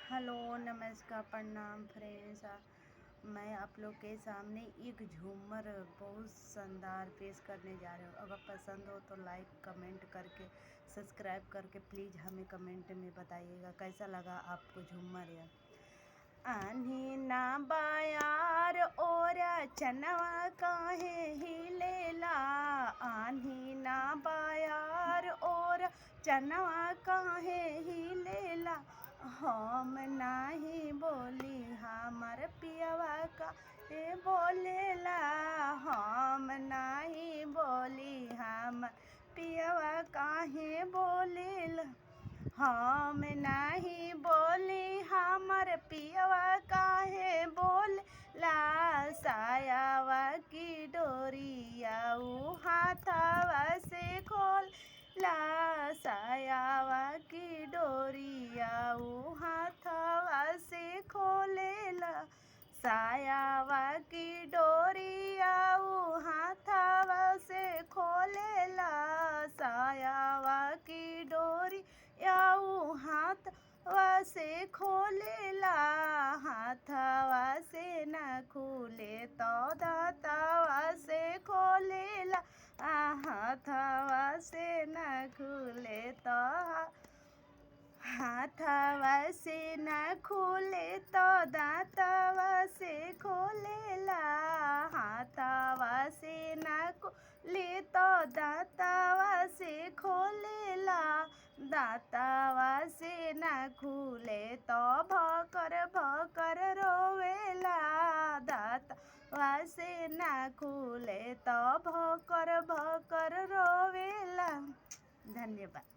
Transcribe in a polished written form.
Hello नमस्कार प्रणाम friends. मैं आप लोग के सामने एक झूमर बहुत शानदार पेश करने जा रहे हूँ। अगर पसंद हो तो लाइक कमेंट करके सब्सक्राइब करके प्लीज़ हमें कमेंट में बताइएगा कैसा लगा आपको झूमर। आन्ही ना बायार और चनवा काहे हिलेला, आन्ही ना बायार और चनवा काहे हिलेला। हम नाही बोली हमर पियवा का बोलेला, हम नाही बोली हम पियवा काहे बोलेला। हम नाही बोली हमर पियवा काहे बोलेला। सायावा की डोरिया ऊ हाथवा से खोल ला, सायावा की डोरिया ऊ हाथवा से खोलेला। सायावा की डोरिया ऊ हाथवा से खोलेला, सायावा की डोरिया ऊ हाथवा से खोलेला। हाथवा से न खुले तो दाँतवा से खोलेला, हाथवा से न खुले तो हाथवा से न खुले तो दाँतवा से खोलेला। हाथवा से न खुले तो दाँतवा से खोलेला। दाँतवा से न खुले तो भकर भकर रोवेला, दाँतवा से न खुले तो भकर भकर रोवेला। धन्यवाद।